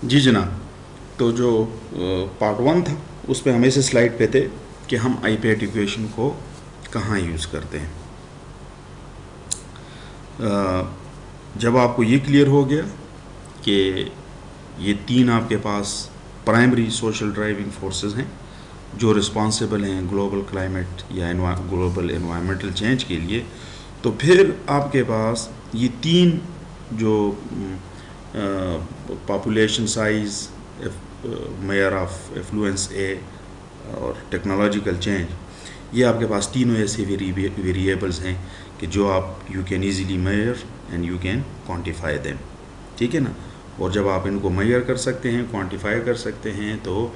جی جناب، تو جو پارٹ 1 تھا اس پہ ہم ایسے سلائڈ پہ تھے کہ ہم آئی پیٹ ایکویشن کو کہاں یوز کرتے ہیں. جب آپ کو یہ کلیئر ہو گیا کہ یہ 3 آپ کے پاس پرائمری سوشل ڈرائیونگ فورسز ہیں جو رسپانسبل ہیں گلوبل کلائمیٹ یا گلوبل انوائرمنٹل چینج کے لیے، تو پھر آپ کے پاس یہ 3 جو پاپولیشن سائز، میئر آف ایفلوئنس اے اور ٹیکنالوجیکل چینج، یہ آپ کے پاس تینوں ایسے ویریبلز ہیں کہ جو آپ you can easily measure and you can quantify them. ٹھیک ہے نا؟ اور جب آپ ان کو میئر کر سکتے ہیں، کوانٹیفائی کر سکتے ہیں، تو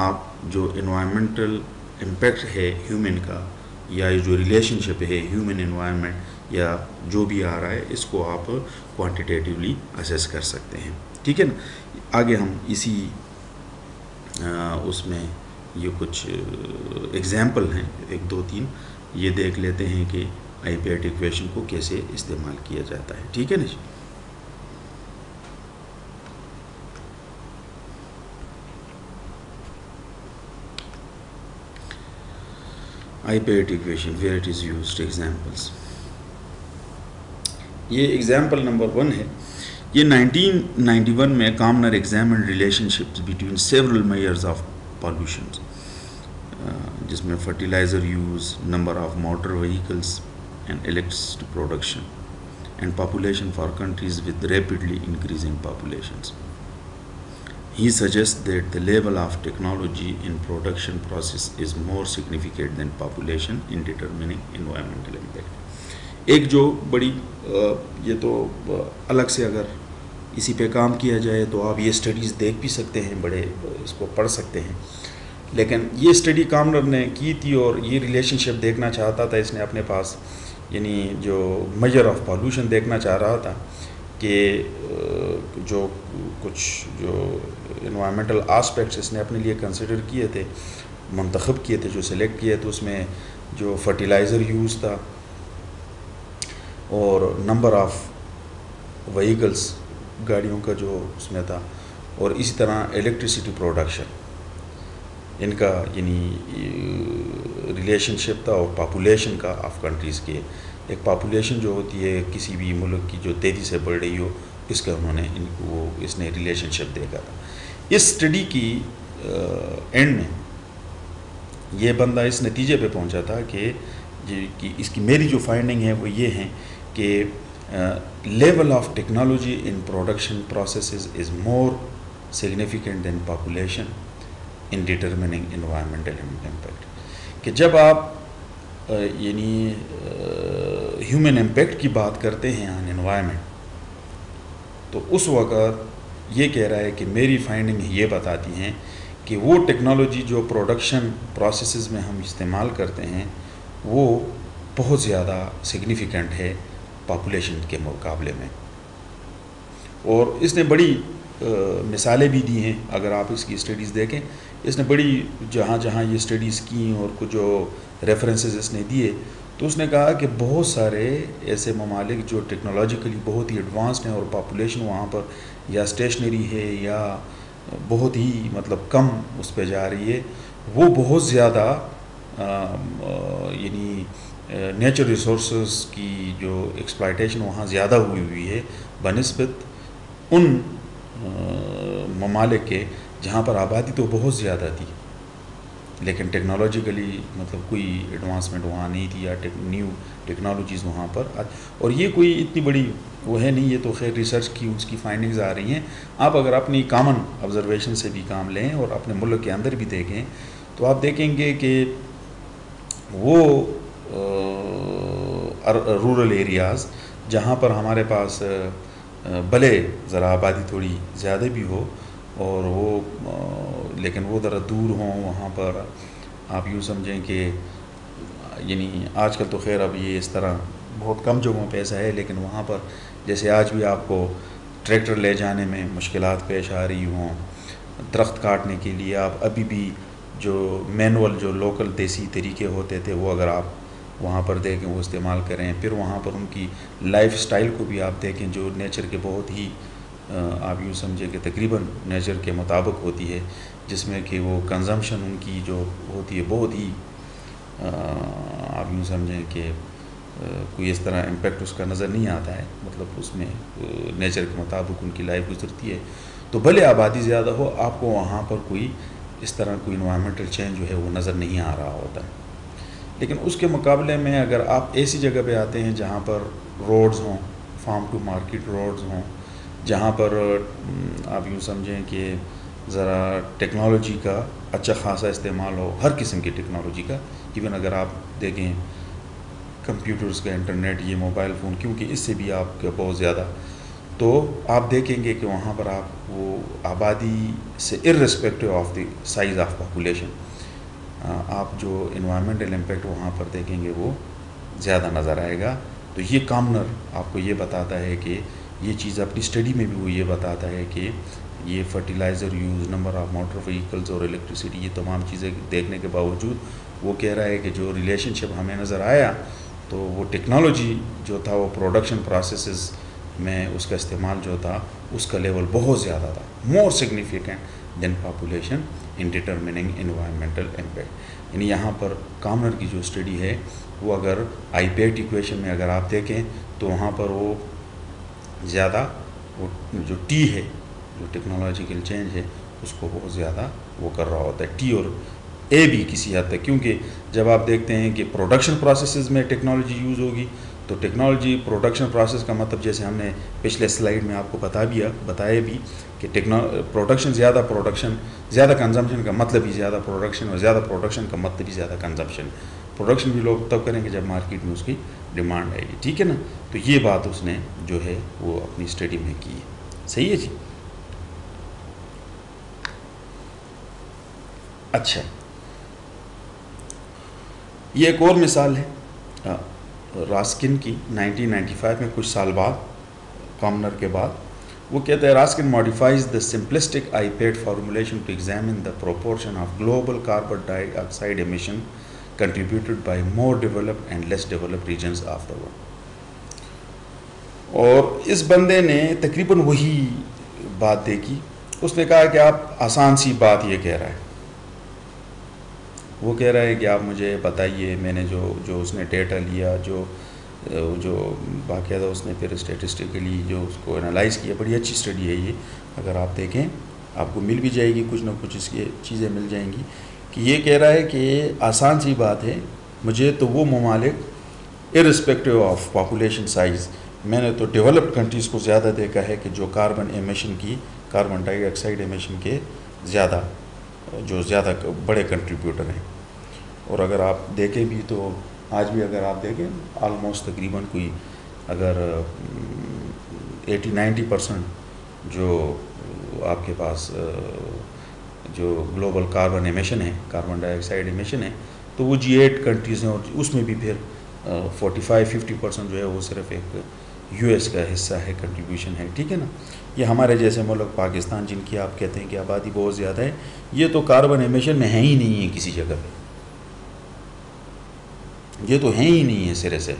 آپ جو انوائرمنٹل امپیکٹ ہے ہیومن کا، یا جو ریلیشن شپ ہے ہیومن انوائرمنٹ یا جو بھی آ رہا ہے، اس کو آپ کوانٹیٹیولی اسیس کر سکتے ہیں. ٹھیک ہے نا؟ آگے ہم اسی اس میں یہ کچھ ایگزامپل ہیں 1 2 3 یہ دیکھ لیتے ہیں کہ آئی پیٹ ایکویشن کو کیسے استعمال کیا جاتا ہے. ٹھیک ہے نا جی؟ I PAT equation where it is used examples. یہ ایگزامپل نمبر 1 ہے. یہ 1991 میں Commoner examined relationships between several measures of pollutions, جس میں fertilizer use, number of motor vehicles and electricity production and population for countries with rapidly increasing populations. He suggests that the level of technology in production process is more significant than population in determining environmental impact. ایک جو بڑی یہ تو الگ سے اگر اسی پہ کام کیا جائے تو آپ یہ اسٹڈیز دیکھ بھی سکتے ہیں، بڑے اس کو پڑھ سکتے ہیں، لیکن یہ اسٹڈی کامنر نے کی تھی اور یہ ریلیشن شپ دیکھنا چاہتا تھا. اس نے اپنے پاس یعنی جو میجر آف پالوشن دیکھنا چاہ رہا تھا کہ جو کچھ جو انوائرمنٹل آسپیکٹس اس نے اپنے لیے کنسیڈر کیے تھے، منتخب کیے تھے، جو سلیکٹ کیے، تو اس میں جو فرٹیلائزر یوز تھا اور نمبر آف وہیکلس، گاڑیوں کا جو اس میں تھا، اور اسی طرح الیکٹریسٹی پروڈکشن، ان کا یعنی ریلیشن شپ تھا، اور پاپولیشن کا آف کنٹریز کے. ایک پاپولیشن جو ہوتی ہے کسی بھی ملک کی جو تیزی سے بڑھ رہی ہو، اس کا انہوں نے اس نے ریلیشن شپ دیکھا تھا. اس اسٹڈی کی اینڈ میں یہ بندہ اس نتیجے پہ پہنچا تھا کہ اس کی میری جو فائنڈنگ ہے وہ یہ ہیں کہ level of technology in production processes is more significant than population in determining environmental impact. کہ جب آپ یعنی ہیومن امپیکٹ کی بات کرتے ہیں آن انوائرمنٹ، تو اس وقت یہ کہہ رہا ہے کہ میری فائنڈنگ یہ بتاتی ہیں کہ وہ ٹیکنالوجی جو پروڈکشن پروسیسز میں ہم استعمال کرتے ہیں وہ بہت زیادہ سگنیفیکنٹ ہے پاپولیشن کے مقابلے میں. اور اس نے بڑی مثالیں بھی دی ہیں. اگر آپ اس کی اسٹڈیز دیکھیں، اس نے بڑی جہاں جہاں یہ اسٹڈیز کیں اور کچھ جو ریفرنسز اس نے دیے، تو اس نے کہا کہ بہت سارے ایسے ممالک جو ٹیکنالوجیکلی بہت ہی ایڈوانسڈ ہیں اور پاپولیشن وہاں پر یا اسٹیشنری ہے یا بہت ہی مطلب کم اس پہ جا رہی ہے، وہ بہت زیادہ یعنی نیچر ریسورسز کی جو ایکسپلائٹیشن وہاں زیادہ ہوئی ہے بنسبت ان ممالک کے جہاں پر آبادی تو بہت زیادہ تھی لیکن ٹیکنالوجیکلی مطلب کوئی ایڈوانسمنٹ وہاں نہیں تھی یا نیو ٹیکنالوجیز وہاں پر. اور یہ کوئی اتنی بڑی وہ ہے نہیں، یہ تو خیر ریسرچ کی اس کی فائنڈنگز آ رہی ہیں. آپ اگر اپنی کامن آبزرویشن سے بھی کام لیں اور اپنے ملک کے اندر بھی دیکھیں تو آپ دیکھیں گے کہ وہ رورل ایریاز جہاں پر ہمارے پاس بھلے ذرا آبادی تھوڑی زیادہ بھی ہو اور وہ لیکن وہ ذرا دور ہوں، وہاں پر آپ یوں سمجھیں کہ یعنی آج کل تو خیر اب یہ اس طرح بہت کم جگہوں پہ ایسا ہے، لیکن وہاں پر جیسے آج بھی آپ کو ٹریکٹر لے جانے میں مشکلات پیش آ رہی ہوں، درخت کاٹنے کے لیے آپ ابھی بھی جو مینول جو لوکل دیسی طریقے ہوتے تھے وہ اگر آپ وہاں پر دیکھیں وہ استعمال کریں. پھر وہاں پر ان کی لائف سٹائل کو بھی آپ دیکھیں جو نیچر کے بہت ہی آپ یوں سمجھے کہ تقریباً نیچر کے مطابق ہوتی ہے، جس میں کہ وہ کنزمپشن ان کی جو ہوتی ہے بہت ہی آپ یوں سمجھیں کہ کوئی اس طرح امپیکٹ اس کا نظر نہیں آتا ہے، مطلب اس میں نیچر کے مطابق ان کی لائف گزرتی ہے. تو بھلے آبادی زیادہ ہو، آپ کو وہاں پر کوئی اس طرح کوئی انوائرمنٹل چینج جو ہے وہ نظر نہیں آ رہا ہوتا ہے. لیکن اس کے مقابلے میں اگر آپ ایسی جگہ پہ آتے ہیں جہاں پر روڈز ہوں، فارم ٹو مارکیٹ روڈز ہوں، جہاں پر آپ یوں سمجھیں کہ ذرا ٹیکنالوجی کا اچھا خاصا استعمال ہو، ہر قسم کی ٹیکنالوجی کا، ایون اگر آپ دیکھیں کمپیوٹرز کا، انٹرنیٹ، یہ موبائل فون، کیونکہ اس سے بھی آپ کا بہت زیادہ، تو آپ دیکھیں گے کہ وہاں پر آپ وہ آبادی سے irrespective of the size of population, آپ جو انوائرمنٹل امپیکٹ وہاں پر دیکھیں گے وہ زیادہ نظر آئے گا. تو یہ کامنر آپ کو یہ بتاتا ہے کہ یہ چیز اپنی اسٹڈی میں بھی وہ یہ بتاتا ہے کہ یہ fertilizer use, number of motor vehicles اور الیکٹریسٹی، یہ تمام چیزیں دیکھنے کے باوجود وہ کہہ رہا ہے کہ جو ریلیشن شپ ہمیں نظر آیا تو وہ ٹیکنالوجی جو تھا وہ پروڈکشن پروسیسز میں اس کا استعمال جو تھا اس کا لیول بہت زیادہ تھا، مور سگنیفیکنٹ دین پاپولیشن ان ڈٹرمننگ انوائرمنٹل امپیکٹ. یعنی یہاں پر کامنر کی جو اسٹڈی ہے وہ اگر آئی پیٹ ایکویشن میں اگر آپ دیکھیں تو وہاں پر وہ زیادہ وہ جو ٹی ہے، جو ٹیکنالوجیکل چینج ہے، اس کو بہت زیادہ وہ کر رہا ہوتا ہے، ٹی اور اے بھی کسی حد تک. کیونکہ جب آپ دیکھتے ہیں کہ پروڈکشن پروسیسز میں ٹیکنالوجی یوز ہوگی تو ٹیکنالوجی پروڈکشن پروسیس کا مطلب جیسے ہم نے پچھلے سلائیڈ میں آپ کو بتایا بھی کہ پروڈکشن زیادہ کنزمپشن کا مطلب ہی زیادہ پروڈکشن، اور زیادہ پروڈکشن کا مطلب ہی زیادہ کنزمپشن. پروڈکشن بھی لوگ تب کریں گے جب مارکیٹ میں اس کی ڈیمانڈ آئے گی. ٹھیک ہے نا؟ تو یہ بات اس نے جو ہے وہ اپنی اسٹڈی میں کی ہے. صحیح ہے جی؟ اچھا، یہ ایک اور مثال ہے راسکن کی 1995 میں، کچھ سال بعد، کامنر کے بعد. وہ کہتے ہیں Raskin modifies the simplistic I PAT formulation to examine the proportion of global carbon dioxide emission contributed by more developed and less developed regions of the world. اور اس بندے نے تقریباً وہی بات دیکھی. اس نے کہا کہ آپ آسان سی بات یہ کہہ رہا ہے، وہ کہہ رہا ہے کہ آپ مجھے بتائیے، میں نے جو اس نے ڈیٹا لیا، جو باقاعدہ اس نے پھر اسٹیٹسٹیکلی جو اس کو انالائز کیا، بڑی اچھی اسٹڈی ہے یہ، اگر آپ دیکھیں آپ کو مل بھی جائے گی، کچھ نہ کچھ اس کی چیزیں مل جائیں گی. کہ یہ کہہ رہا ہے کہ آسان سی بات ہے، مجھے تو وہ ممالک ارسپیکٹیو آف پاپولیشن سائز، میں نے تو ڈیولپڈ کنٹریز کو زیادہ دیکھا ہے کہ جو کاربن ڈائی آکسائڈ ایمیشن کے زیادہ بڑے کنٹریبیوٹر ہیں. اور اگر آپ دیکھیں بھی تو آج بھی اگر آپ دیکھیں آلموسٹ تقریباً کوئی اگر 80-90% جو آپ کے پاس جو گلوبل کاربن ایمیشن ہے، کاربن ڈائی آکسائڈ ایمیشن ہے، تو وہ G8 کنٹریز ہیں، اور اس میں بھی پھر 45-50% جو ہے وہ صرف ایک US کا حصہ ہے، کنٹریبیوشن ہے. ٹھیک ہے نا؟ یہ ہمارے جیسے ملک پاکستان، جن کی آپ کہتے ہیں کہ آبادی بہت زیادہ ہے، یہ تو کاربن ایمیشن میں ہے ہی نہیں ہے کسی جگہ پہ، یہ تو ہیں ہی نہیں ہے سرے سے.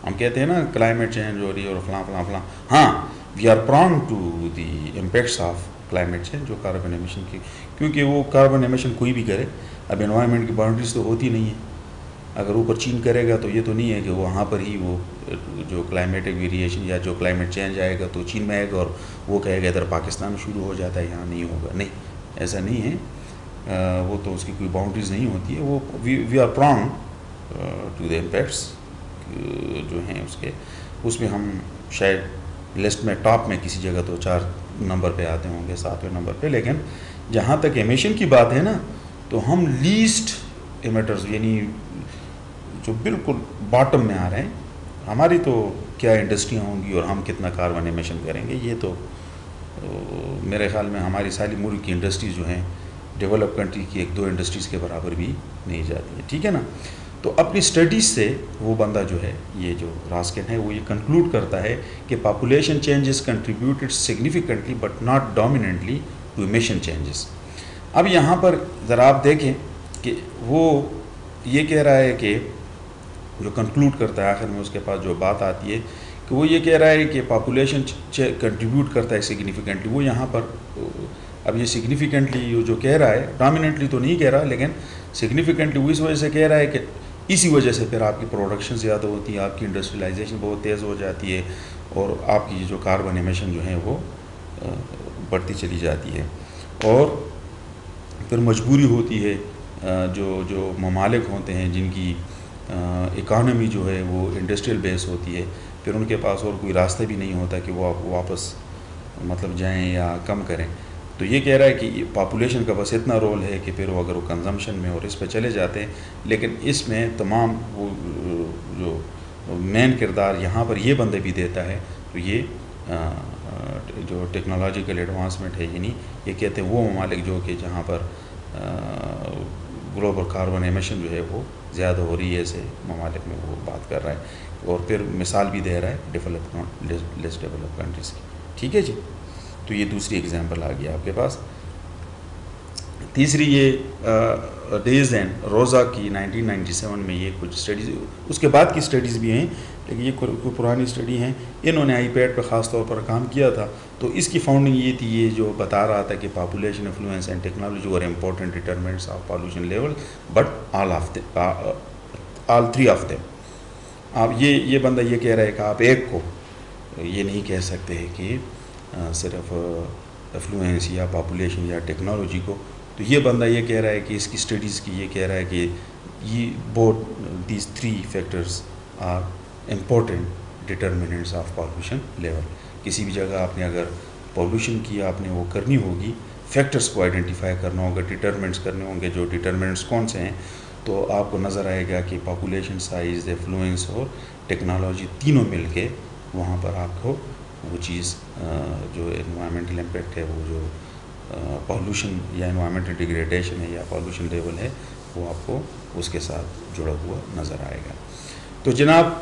ہم کہتے ہیں نا کلائمیٹ چینج ہو رہی ہے اور فلاں فلاں فلاں، ہاں we are prone to the impacts of climate change, جو کاربن ایمیشن کی، کیونکہ وہ کاربن ایمیشن کوئی بھی کرے، اب انوائرمنٹ کی باؤنڈریز تو ہوتی نہیں ہے. اگر اوپر چین کرے گا تو یہ تو نہیں ہے کہ وہاں پر ہی وہ جو کلائمیٹک ویریشن یا جو کلائمیٹ چینج آئے گا تو چین میں آئے گا اور وہ کہے گا ادھر پاکستان شروع ہو جاتا ہے، یہاں نہیں ہوگا. نہیں، ایسا نہیں ہے، وہ تو اس کی کوئی باؤنڈریز نہیں ہوتی ہے. وہ we are prone to the impacts جو ہیں اس میں ہم شاید لسٹ میں ٹاپ میں کسی جگہ تو 4 نمبر پہ آتے ہوں گے، 7ویں نمبر پہ. لیکن جہاں تک ایمیشن کی بات ہے نا، تو ہم لیسٹ ایمیٹرز، یعنی جو بالکل باٹم میں آ رہے ہیں. ہماری تو کیا انڈسٹریاں ہوں گی اور ہم کتنا کاربن ایمیشن کریں گے، یہ تو میرے خیال میں ہماری ساری ملک کی انڈسٹریز جو ہیں ڈیولپ کنٹری کی 1-2 انڈسٹریز کے برابر بھی نہیں جاتی ہیں. ٹھیک ہے نا؟ تو اپنی اسٹڈیز سے وہ بندہ جو ہے، یہ جو راسکن ہے، وہ یہ کنکلوڈ کرتا ہے کہ population changes contributed significantly but not dominantly to emission changes. اب یہاں پر ذرا آپ دیکھیں کہ وہ یہ کہہ رہا ہے کہ جو کنکلوڈ کرتا ہے آخر میں اس کے پاس جو بات آتی ہے کہ وہ یہ کہہ رہا ہے کہ پاپولیشن کنٹریبیوٹ کرتا ہے سگنیفیکنٹلی. وہ یہاں پر اب یہ سگنیفیکنٹلی جو کہہ رہا ہے ڈومیننٹلی تو نہیں کہہ رہا, لیکن سگنیفیکنٹلی وہ اس وجہ سے کہہ رہا ہے کہ اسی وجہ سے پھر آپ کی پروڈکشن زیادہ ہوتی ہے, آپ کی انڈسٹریلائزیشن بہت تیز ہو جاتی ہے, اور آپ کی جو کاربن ایمیشن جو ہیں وہ بڑھتی چلی جاتی ہے. اور پھر مجبوری ہوتی ہے جو ممالک ہوتے ہیں جن کی اکانومی جو ہے وہ انڈسٹریل بیس ہوتی ہے, پھر ان کے پاس اور کوئی راستہ بھی نہیں ہوتا کہ وہ واپس مطلب جائیں یا کم کریں. تو یہ کہہ رہا ہے کہ پاپولیشن کا بس اتنا رول ہے کہ پھر وہ اگر وہ کنزمپشن میں اور اس پہ چلے جاتے ہیں, لیکن اس میں تمام وہ جو مین کردار یہاں پر یہ بندہ بھی دیتا ہے. تو یہ جو ٹیکنالوجیکل ایڈوانسمنٹ ہے, یعنی یہ کہتے ہیں وہ ممالک جو کہ جہاں پر گلوبل کاربن ایمیشن جو ہے وہ زیادہ ہو رہی ہے, ایسے ممالک میں وہ بات کر رہا ہے, اور پھر مثال بھی دے رہا ہے لیس ڈیولپ کنٹریز کی. ٹھیک ہے جی. تو یہ دوسری اگزامپل آ گیا آپ کے پاس. تیسری یہ ڈیز اینڈ روزہ کی 1997 میں یہ کچھ اسٹڈیز, اس کے بعد کی اسٹڈیز بھی ہیں لیکن یہ کوئی پرانی اسٹڈی ہیں. انہوں نے آئی پیڈ پہ خاص طور پر کام کیا تھا. تو اس کی فاؤنڈنگ یہ تھی, یہ جو بتا رہا تھا کہ پاپولیشن انفلوئنس اینڈ ٹیکنالوجی اور important determinants of pollution level, but all three of them. آپ یہ بندہ یہ کہہ رہا ہے کہ آپ ایک کو یہ نہیں کہہ سکتے ہیں کہ صرف افلوئنس یا پاپولیشن یا ٹیکنالوجی کو. تو یہ بندہ یہ کہہ رہا ہے کہ اس کی اسٹڈیز کی یہ کہہ رہا ہے کہ یہ both these three factors are important determinants of pollution level. کسی بھی جگہ آپ نے اگر پالوشن کی آپ نے وہ کرنی ہوگی, فیکٹرز کو آئیڈینٹیفائی کرنا ہوگا, ڈٹرمنٹس کرنے ہوں گے. جو ڈٹرمنٹس کون سے ہیں, تو آپ کو نظر آئے گا کہ پاپولیشن سائز, ایفلوئنس اور ٹیکنالوجی تینوں مل کے وہاں پر آپ کو وہ چیز جو انوائرمنٹل امپیکٹ ہے, وہ جو پالوشن یا انوائرمنٹل ڈیگریڈیشن ہے یا پالوشن لیول ہے, وہ آپ کو اس کے ساتھ جڑا ہوا نظر آئے گا. تو جناب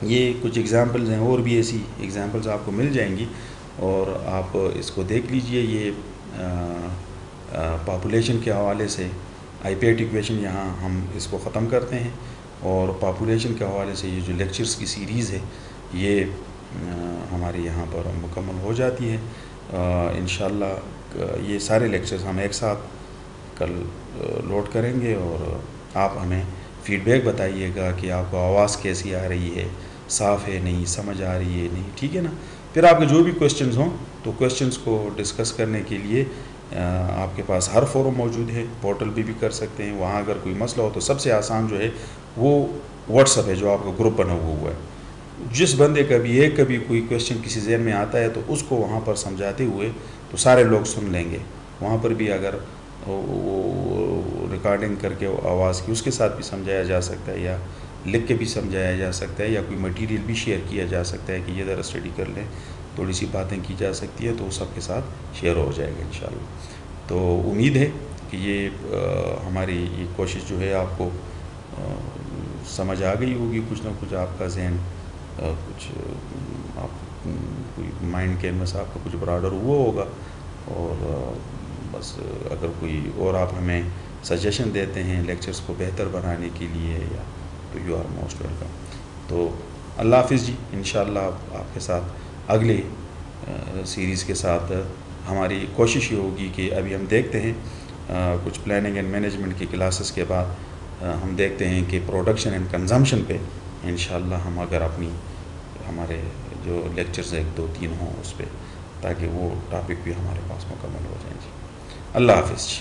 یہ کچھ ایگزامپلز ہیں, اور بھی ایسی ایگزامپلز آپ کو مل جائیں گی, اور آپ اس کو دیکھ لیجئے. یہ پاپولیشن کے حوالے سے آئی پیٹ ایکویشن یہاں ہم اس کو ختم کرتے ہیں, اور پاپولیشن کے حوالے سے یہ جو لیکچرز کی سیریز ہے یہ ہمارے یہاں پر مکمل ہو جاتی ہے. انشاءاللہ یہ سارے لیکچرز ہم ایک ساتھ کل لوڈ کریں گے, اور آپ ہمیں فیڈ بیک بتائیے گا کہ آپ کو آواز کیسی آ رہی ہے, صاف ہے نہیں, سمجھ آ رہی ہے نہیں. ٹھیک ہے نا. پھر آپ کے جو بھی کویشچنز ہوں تو کویشچنز کو ڈسکس کرنے کے لیے آپ کے پاس ہر فورم موجود ہے, پورٹل بھی کر سکتے ہیں. وہاں اگر کوئی مسئلہ ہو تو سب سے آسان جو ہے وہ واٹس ایپ ہے, جو آپ کا گروپ بنا ہوا ہے. جس بندے کا بھی کبھی کوئی کویشچن کسی ذہن میں آتا ہے تو اس کو وہاں پر سمجھاتے ہوئے تو سارے لوگ سن لیں گے. وہاں پر بھی اگر ریکارڈنگ کر کے آواز کی اس کے ساتھ بھی سمجھایا جا سکتا ہے, یا لکھ کے بھی سمجھایا جا سکتا ہے, یا کوئی مٹیریل بھی شیئر کیا جا سکتا ہے کہ یہ ذرا اسٹڈی کر لیں, تھوڑی سی باتیں کی جا سکتی ہے, تو وہ سب کے ساتھ شیئر ہو جائے گا انشاءاللہ. تو امید ہے کہ یہ ہماری یہ کوشش جو ہے آپ کو سمجھ آ گئی ہوگی. کچھ نہ کچھ آپ کا ذہن کچھ آپ کوئی مائنڈ کینوس آپ کا کچھ براڈر ہوا ہوگا. اور بس اگر کوئی اور آپ ہمیں سجیشن دیتے ہیں لیکچرز کو بہتر بنانے کے لیے, یا تو یو آر موسٹ ویلکم. تو اللہ حافظ جی. انشاءاللہ آپ کے ساتھ اگلے سیریز کے ساتھ ہماری کوشش یہ ہوگی کہ ابھی ہم دیکھتے ہیں کچھ پلاننگ اینڈ مینجمنٹ کی کلاسز کے بعد ہم دیکھتے ہیں کہ پروڈکشن اینڈ کنزمپشن پہ انشاءاللہ ہم اگر اپنی ہمارے جو لیکچرز 1 2 3 ہوں اس پہ, تاکہ وہ ٹاپک بھی ہمارے پاس مکمل ہو جائیں جی. اللہ حافظ جی.